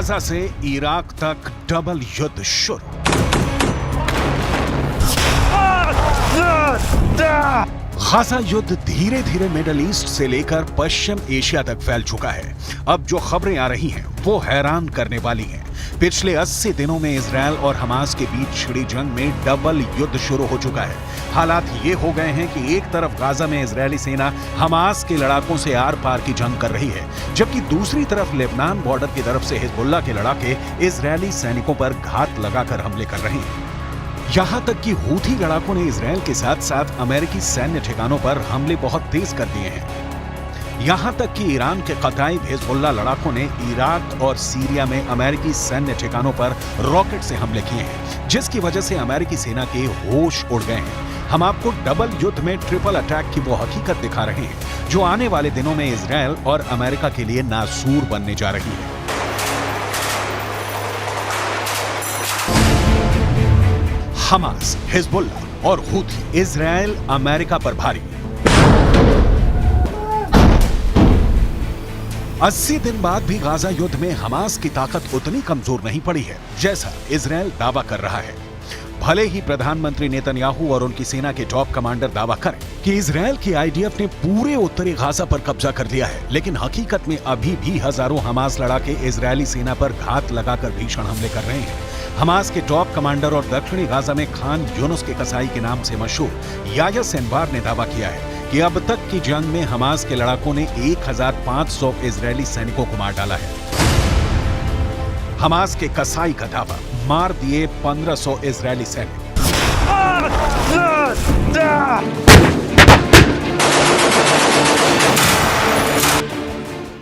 Gaza से Iraq तक double युद्ध शुरू। गाजा युद्ध धीरे धीरे मिडिल ईस्ट से लेकर पश्चिम एशिया तक फैल चुका है। अब जो खबरें आ रही हैं वो हैरान करने वाली हैं। पिछले 80 दिनों में इजरायल और हमास के बीच छिड़ी जंग में डबल युद्ध शुरू हो चुका है। हालात ये हो गए हैं कि एक तरफ गाजा में इजरायली सेना हमास के लड़ाकों से आर पार की जंग कर रही है, जबकि दूसरी तरफ लेबनान बॉर्डर की तरफ से हिजबुल्लाह के लड़ाके इजरायली सैनिकों पर घात लगाकर हमले कर रहे हैं। यहां तक कि हूथी लड़ाकों ने इजरायल के साथ साथ अमेरिकी सैन्य ठिकानों पर हमले बहुत तेज कर दिए हैं। यहां तक कि ईरान के कताइब हिजबुल्लाह लड़ाकों ने इराक और सीरिया में अमेरिकी सैन्य ठिकानों पर रॉकेट से हमले किए हैं, जिसकी वजह से अमेरिकी सेना के होश उड़ गए हैं। हम आपको डबल युद्ध में ट्रिपल अटैक की वो हकीकत दिखा रहे हैं जो आने वाले दिनों में इजरायल और अमेरिका के लिए नासूर बनने जा रही है। हमास, हिजबुल्लाह और हूथी इजरायल अमेरिका पर भारी। 80 दिन बाद भी गाजा युद्ध में हमास की ताकत उतनी कमजोर नहीं पड़ी है जैसा इजरायल दावा कर रहा है। भले ही प्रधानमंत्री नेतन्याहू और उनकी सेना के टॉप कमांडर दावा करें कि इजरायल की आईडीएफ ने पूरे उत्तरी गाजा पर कब्जा कर लिया है, लेकिन हकीकत में अभी भी हजारों हमास लड़ाके इजरायली सेना पर घात लगाकर भीषण हमले कर रहे हैं। हमास के टॉप कमांडर और दक्षिणी गाजा में खान यूनुस के कसाई के नाम से मशहूर याह्या सिनवार ने दावा किया है कि अब तक की जंग में हमास के लड़ाकों ने 1500 इजरायली सैनिकों को मार डाला है। हमास के कसाई का दावा, मार दिए 1500 इजरायली सैनिक।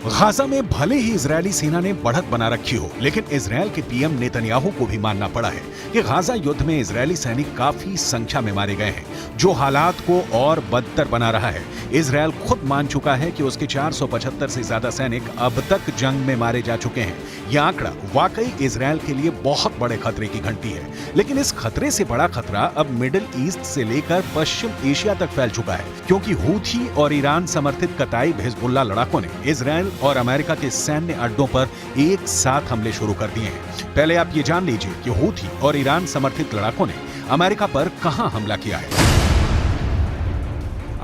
गाजा में भले ही इजरायली सेना ने बढ़त बना रखी हो, लेकिन इजरायल के पीएम नेतन्याहू को भी मानना पड़ा है कि गाजा युद्ध में इजरायली सैनिक काफी संख्या में मारे गए हैं, जो हालात को और बदतर बना रहा है। इजरायल खुद मान चुका है कि उसके 475 से ज्यादा सैनिक अब तक जंग में मारे जा चुके हैं। यह आंकड़ा वाकई इजरायल के लिए बहुत बड़े खतरे की घंटी है, लेकिन इस खतरे से बड़ा खतरा अब मिडिल ईस्ट से लेकर पश्चिम एशिया तक फैल चुका है, क्योंकि हूथी और ईरान समर्थित कताइब हिजबुल्लाह लड़ाकों ने इजरायल और अमेरिका के सैन्य अड्डों पर एक साथ हमले शुरू कर दिए हैं। पहले आप ये जान लीजिए कि हूथी और ईरान समर्थित लड़ाकों ने अमेरिका पर कहां हमला किया है।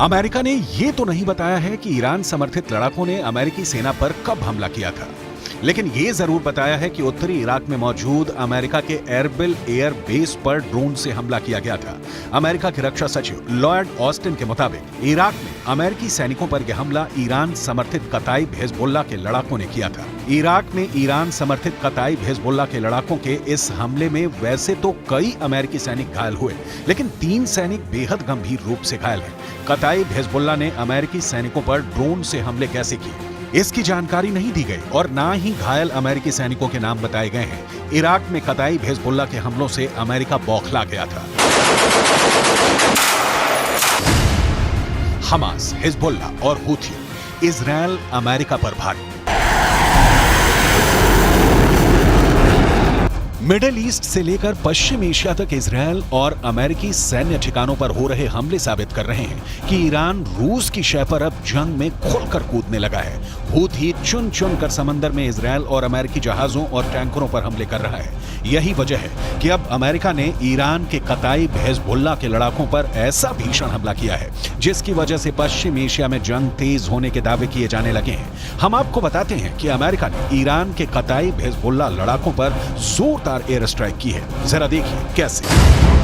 अमेरिका ने यह तो नहीं बताया है कि ईरान समर्थित लड़ाकों ने अमेरिकी सेना पर कब हमला किया था, लेकिन यह जरूर बताया है कि उत्तरी इराक में मौजूद अमेरिका के एरबिल एयर बेस पर ड्रोन से हमला किया गया था। अमेरिका के रक्षा सचिव लॉयड ऑस्टिन के मुताबिक इराक में अमेरिकी सैनिकों पर यह हमला ईरान समर्थित कताइब हिजबुल्लाह के लड़ाकों ने किया था। इराक में ईरान समर्थित कताइब हिजबुल्लाह के लड़ाकों के इस हमले में वैसे तो कई अमेरिकी सैनिक घायल हुए, लेकिन 3 सैनिक बेहद गंभीर रूप से घायल हैं। कताइब हिजबुल्लाह ने अमेरिकी सैनिकों पर ड्रोन से हमले कैसे किए, इसकी जानकारी नहीं दी गई और ना ही घायल अमेरिकी सैनिकों के नाम बताए गए हैं। इराक में कताइब हिजबुल्लाह के हमलों से अमेरिका बौखला गया था। हमास, हिजबुल्लाह और हूथी इजरायल अमेरिका पर भारी। मिडिल ईस्ट से लेकर पश्चिम एशिया तक इजरायल और अमेरिकी सैन्य ठिकानों पर हो रहे हमले साबित कर रहे हैं कि ईरान रूस की शय पर अब जंग में खुलकर कूदने लगा है। हूथी चुन चुन कर समंदर में इजरायल और अमेरिकी जहाजों और टैंकरों पर हमले कर रहा है। यही वजह है कि अब अमेरिका ने ईरान के कताइब हिजबुल्लाह के लड़ाकों पर ऐसा भीषण हमला किया है, जिसकी वजह से पश्चिम एशिया में जंग तेज होने के दावे किए जाने लगे हैं। हम आपको बताते हैं कि अमेरिका ने ईरान के कताइब हिजबुल्लाह लड़ाकों पर जोरदार एयर स्ट्राइक की है। जरा देखिए कैसे।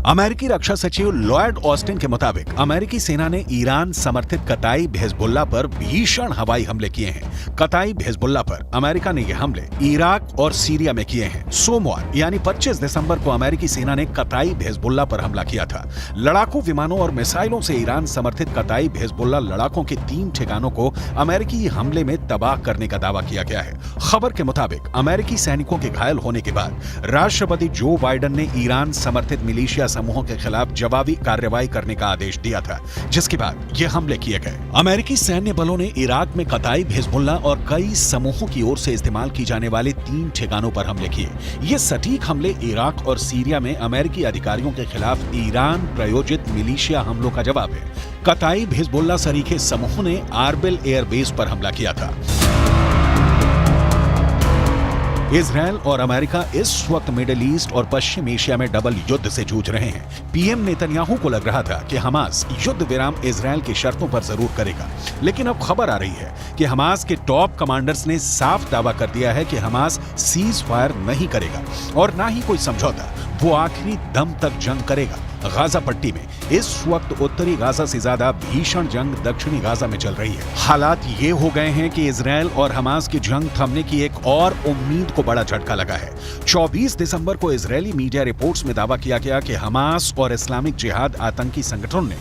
अमेरिकी रक्षा सचिव लॉयड ऑस्टिन के मुताबिक अमेरिकी सेना ने ईरान समर्थित कताइब हिजबुल्लाह पर भीषण हवाई हमले किए हैं। कताइब हिजबुल्लाह पर अमेरिका ने यह हमले इराक और सीरिया में किए हैं। सोमवार यानी 25 दिसंबर को अमेरिकी सेना ने कताइब हिजबुल्लाह पर हमला किया था। लड़ाकू विमानों और मिसाइलों से ईरान समर्थित कताइब हिजबुल्लाह लड़ाकों के 3 ठिकानों को अमेरिकी हमले में तबाह करने का दावा किया गया है। खबर के मुताबिक अमेरिकी सैनिकों के घायल होने के बाद राष्ट्रपति जो बाइडेन ने ईरान समर्थित मिलिशिया समूहों के खिलाफ जवाबी कार्रवाई करने का आदेश दिया था, जिसके बाद ये हमले किए गए। अमेरिकी सैन्य बलों ने इराक में कताइब हिजबुल्लाह और कई समूहों की ओर से इस्तेमाल की जाने वाले 3 ठिकानों पर हमले किए। ये सटीक हमले इराक और सीरिया में अमेरिकी अधिकारियों के खिलाफ ईरान प्रायोजित मिलिशिया हमलों का जवाब है। कताइब हिजबुल्लाह सरीखे समूह ने आरबिल एयरबेस पर हमला किया था। इजरायल और अमेरिका इस वक्त मिडिल ईस्ट और पश्चिम एशिया में डबल युद्ध से जूझ रहे हैं। पीएम नेतन्याहू को लग रहा था कि हमास युद्ध विराम इजरायल की शर्तों पर जरूर करेगा, लेकिन अब खबर आ रही है कि हमास के टॉप कमांडर्स ने साफ दावा कर दिया है कि हमास सीज फायर नहीं करेगा और ना ही कोई समझौता, वो आखिरी दम तक जंग करेगा। गाजा पट्टी में इस वक्त उत्तरी गाजा से ज्यादा भीषण जंग दक्षिणी गाजा में चल रही है। हालात ये हो गए हैं कि इजरायल और हमास की जंग थमने की एक और उम्मीद को बड़ा झटका लगा है। 24 दिसंबर को इजरायली मीडिया रिपोर्ट्स में दावा किया गया कि हमास और इस्लामिक जिहाद आतंकी संगठनों ने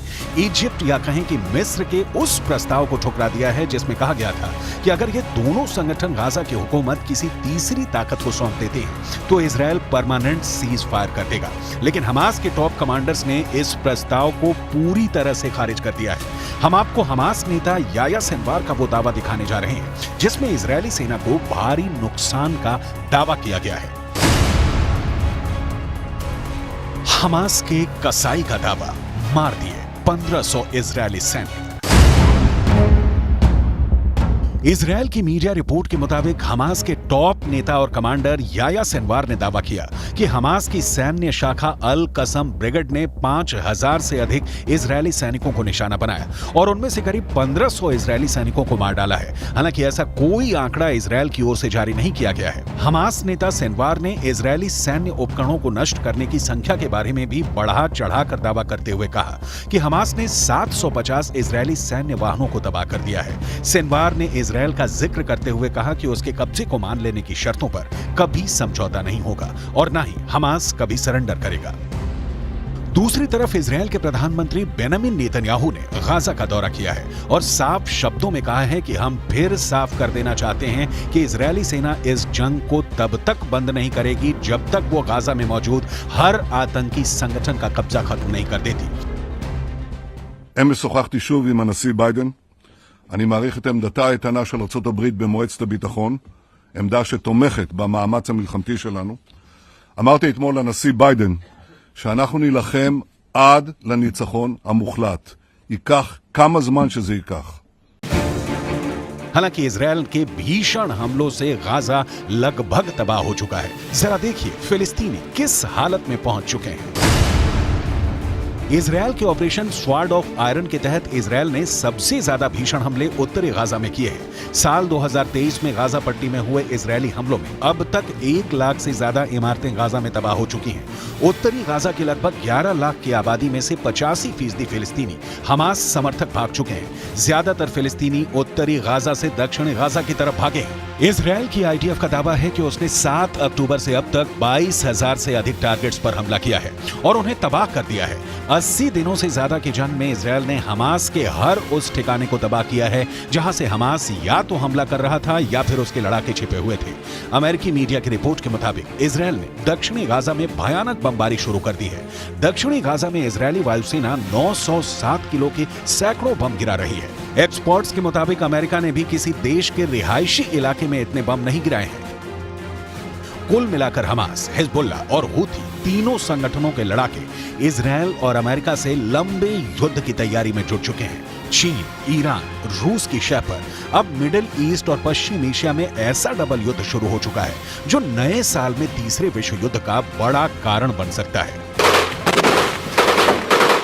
इजिप्ट या कहें कि मिस्र के उस प्रस्ताव को ठुकरा दिया है जिसमें कहा गया था कि अगर ये दोनों संगठन गाजा की हुकूमत किसी तीसरी ताकत को सौंप देते हैं तो इजरायल परमानेंट सीज फायर कर देगा। लेकिन हमास के टॉप कमांडर ने इस प्रस्ताव को पूरी तरह से खारिज कर दिया है। हम आपको हमास नेता याह्या सिनवार का वो दावा दिखाने जा रहे हैं जिसमें इजरायली सेना को भारी नुकसान का दावा किया गया है। हमास के कसाई का दावा, मार दिए 1500 इजरायली सैनिक। इजरायल की मीडिया रिपोर्ट के मुताबिक हमास के टॉप नेता और कमांडर याह्या सिनवार ने दावा किया कि हमास की सैन्य शाखा अल कसम ब्रिगेड ने 5000 से अधिक इजरायली सैनिकों को निशाना बनाया और उनमें से करीब 1500 इजरायली सैनिकों को मार डाला है। हालांकि ऐसा कोई आंकड़ा इजरायल की ओर से जारी नहीं किया गया है। हमास नेता सिनवार ने इजरायली सैन्य उपकरणों को नष्ट करने की संख्या के बारे में भी बढ़ा चढ़ाकर दावा करते हुए कहा कि हमास ने 750 इजरायली सैन्य वाहनों को तबाह कर दिया है। सिनवार ने इजरायल का जिक्र करते हुए कहा कि उसके कब्जे को मान लेने की शर्तों पर कभी समझौता नहीं होगा और ना ही हमास कभी सरेंडर करेगा। दूसरी तरफ इजरायल के प्रधानमंत्री बेंजामिन नेतन्याहू ने गाजा का दौरा किया है और साफ शब्दों में कहा है कि हम फिर साफ कर देना चाहते हैं कि इजरायली सेना इस जंग को तब तक बंद नहीं करेगी जब तक वो गाजा में मौजूद हर आतंकी संगठन का कब्जा खत्म नहीं कर देती। אמש שוחחתי שוב עם הנשיא ביידן. אני מעריך את עמדתה האיתנה של ארצות הברית במועצת הביטחון, עמדה שתומכת במאמץ המלחמתי שלנו. אמרתי אתמול לנשיא ביידן שאנחנו נילחם עד לניצחון המוחלט. ייקח כמה זמן שזה ייקח. हालांकि इजरायल के भीषण हमलों से गाजा लगभग तबाह हो चुका है। जरा देखिए फिलिस्तीनी किस हालत में पहुंच चुके हैं। इजरायल के ऑपरेशन स्वॉर्ड ऑफ आयरन के तहत इजरायल ने सबसे ज्यादा भीषण हमले उत्तरी गाजा में किए हैं। साल 2023 में गाजा पट्टी में हुए इजरायली हमलों में अब तक 1 लाख से ज्यादा इमारतें गाजा में तबाह हो चुकी हैं। उत्तरी गाजा की लगभग 11 लाख की आबादी में से 85% फिलिस्तीनी हमास समर्थक भाग चुके हैं। ज्यादातर फिलिस्तीनी उत्तरी गाजा से दक्षिणी गाजा की तरफ भागे हैं। इजरायल की आईडीएफ का दावा है कि उसने 7 अक्टूबर से अब तक 22,000 से अधिक टारगेट्स पर हमला किया है और उन्हें तबाह कर दिया है। 80 दिनों से ज्यादा की जंग में इजरायल ने हमास के हर उस ठिकाने को तबाह किया है जहां से हमास या तो हमला कर रहा था या फिर उसके लड़ाके छिपे हुए थे। अमेरिकी मीडिया की रिपोर्ट के मुताबिक इजरायल ने दक्षिणी गाजा में भयानक बमबारी शुरू कर दी है। दक्षिणी गाजा में इजरायली वायुसेना 907 किलो के सैकड़ों बम गिरा रही है। एक्सपर्ट्स के मुताबिक अमेरिका ने भी किसी देश के रिहायशी इलाके में इतने बम नहीं गिराए हैं। कुल मिलाकर हमास, हिजबुल्लाह और हूथी तीनों संगठनों के लड़ाके इजरायल और अमेरिका से लंबे युद्ध की तैयारी में जुट चुके हैं। चीन, ईरान, रूस की शह पर अब मिडिल ईस्ट और पश्चिम एशिया में ऐसा डबल युद्ध शुरू हो चुका है जो नए साल में तीसरे विश्व युद्ध का बड़ा कारण बन सकता है।